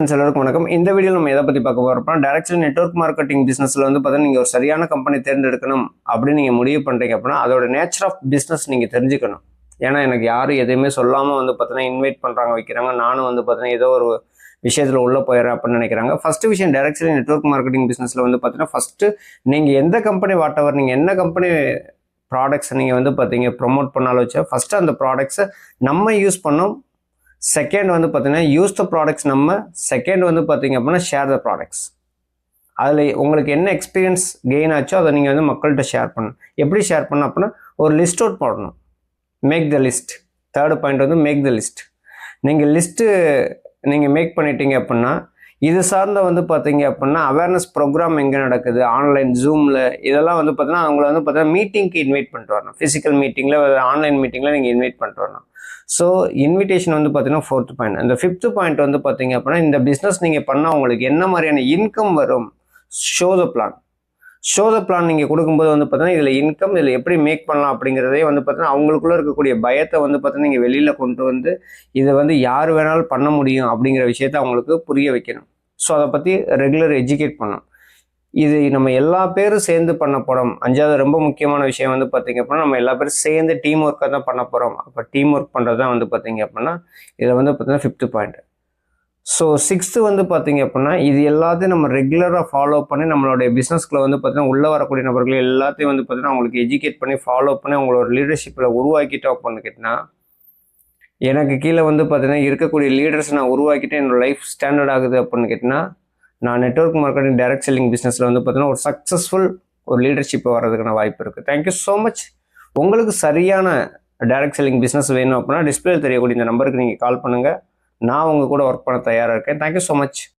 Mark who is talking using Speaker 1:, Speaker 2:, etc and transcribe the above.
Speaker 1: எல்லாருக்கும் வணக்கம். இந்த வீடியோ நம்ம எதை பத்தி பார்க்க போறோம்? டைரக்ட் நெட்வொர்க் மார்க்கெட்டிங் பிசினஸ்ல வந்து பார்த்தீங்கன்னா நீங்க ஒரு சரியான கம்பெனி தேர்ந்தெடுக்கணும் அப்படின்னு நீங்க முடிவு பண்றீங்க அப்படின்னா அதோட நேச்சர் ஆஃப் பிசினஸ் நீங்க தெரிஞ்சுக்கணும். ஏன்னா எனக்கு யாரும் எதையுமே சொல்லாம வந்து பார்த்தீங்கன்னா இன்வைட் பண்றாங்க, வைக்கிறாங்க. நானும் வந்து பார்த்தீங்கன்னா ஏதோ ஒரு விஷயத்துல உள்ள போயிடுறேன் அப்படின்னு நினைக்கிறாங்க. ஃபர்ஸ்ட் விஷயம், டைரக்ட் நெட்வொர்க் மார்க்கெட்டிங் பிசினஸ்ல வந்து பார்த்தீங்கன்னா ஃபர்ஸ்ட் நீங்க எந்த கம்பெனி வாட்டவர் நீங்க என்ன கம்பெனி ப்ராடக்ட்ஸ் நீங்க வந்து பார்த்தீங்க ப்ரொமோட் பண்ணாலும் வச்சா ஃபர்ஸ்ட் அந்த ப்ராடக்ட்ஸை நம்ம யூஸ் பண்ணோம். செகண்ட் வந்து பார்த்தீங்கன்னா யூஸ் த ப்ராடக்ட்ஸ் நம்ம. செகண்ட் வந்து பார்த்தீங்க அப்படின்னா ஷேர் த ப்ராடக்ட்ஸ். அதில் உங்களுக்கு என்ன எக்ஸ்பீரியன்ஸ் கெயின் ஆச்சோ அதை நீங்கள் வந்து மக்கள்கிட்ட ஷேர் பண்ணணும். எப்படி ஷேர் பண்ணணும் அப்படின்னா ஒரு லிஸ்ட் அவுட் போடணும். Make the list. Third point வந்து மேக் த லிஸ்ட். நீங்கள் லிஸ்ட்டு நீங்கள் மேக் பண்ணிட்டீங்க அப்படின்னா இது சார்ந்த வந்து பார்த்தீங்க அப்படின்னா அவேர்னஸ் ப்ரோக்ராம் எங்கே நடக்குது, ஆன்லைன் ஜூமில் இதெல்லாம் வந்து பார்த்தீங்கன்னா அவங்கள வந்து பார்த்தீங்கன்னா மீட்டிங்க்கு இன்வைட் பண்ணிட்டு வரணும். ஃபிசிக்கல் மீட்டிங்கில் ஆன்லைன் மீட்டிங்கில் நீங்கள் இன்வைட் பண்ணிட்டு வரணும். ஸோ இன்விடேஷன் வந்து பார்த்தீங்கன்னா ஃபோர்த் பாயிண்ட். அந்த ஃபிஃப்த் பாயிண்ட் வந்து பார்த்தீங்க அப்படின்னா இந்த பிஸ்னஸ் நீங்கள் பண்ணால் உங்களுக்கு என்ன மாதிரியான இன்கம் வரும், show the plan. Show the plan நீங்கள் கொடுக்கும்போது வந்து பார்த்தீங்கன்னா இதில் இன்கம் இதில் எப்படி மேக் பண்ணலாம் அப்படிங்கிறதே வந்து பார்த்தீங்கன்னா அவங்களுக்குள்ள இருக்கக்கூடிய பயத்தை வந்து பார்த்தீங்கன்னா நீங்கள் வெளியில் கொண்டு வந்து இதை வந்து யார் வேணாலும் பண்ண முடியும் அப்படிங்கிற விஷயத்த அவங்களுக்கு புரிய வைக்கணும். ஸோ அதை பற்றி ரெகுலர் எஜுகேட் பண்ணணும். இது நம்ம எல்லா பேரும் சேர்ந்து பண்ண போகிறோம். அஞ்சாவது ரொம்ப முக்கியமான விஷயம் வந்து பார்த்தீங்க அப்படின்னா நம்ம எல்லா பேரும் சேர்ந்து டீம் ஒர்க்காக தான் பண்ண போகிறோம். அப்போ டீம் ஒர்க் பண்ணுறது தான் வந்து பார்த்தீங்க அப்படின்னா இதில் வந்து பார்த்தீங்கன்னா ஃபிஃப்த்து பாயிண்ட். ஸோ சிக்ஸ்த்து வந்து பார்த்தீங்க அப்படின்னா இது எல்லாத்தையும் நம்ம ரெகுலராக ஃபாலோ பண்ணி நம்மளுடைய பிஸ்னஸ்க்குள்ள வந்து பார்த்தீங்கன்னா உள்ளே வரக்கூடிய நபர்கள் எல்லாத்தையும் வந்து பார்த்தீங்கன்னா அவங்களுக்கு எஜுகேட் பண்ணி ஃபாலோ பண்ணி அவங்களோட லீடர்ஷிப்பில் உருவாக்கிட்டோம் அப்படின்னு கேட்டால் எனக்கு கீழே வந்து பார்த்தீங்கன்னா இருக்கக்கூடிய லீடர்ஸ் நான் உருவாக்கிட்டு என்னோட லைஃப் ஸ்டாண்டர்ட் ஆகுது அப்படின்னு கேட்டிங்கன்னா நான் நெட்வொர்க் மார்க்கெட்டிங் டைரக்ட் செல்லிங் பிஸ்னஸில் வந்து பார்த்தீங்கன்னா ஒரு சக்ஸஸ்ஃபுல் ஒரு லீடர்ஷிப் வர்றதுக்கான வாய்ப்பு இருக்குது. Thank you so much. உங்களுக்கு சரியான டைரக்ட் செல்லிங் பிஸ்னஸ் வேணும் அப்படின்னா டிஸ்பிளே தெரியக்கூடிய இந்த நம்பருக்கு நீங்கள் கால் பண்ணுங்கள். நான் உங்கள் கூட ஒர்க் பண்ண தயாராக இருக்கேன். Thank you so much.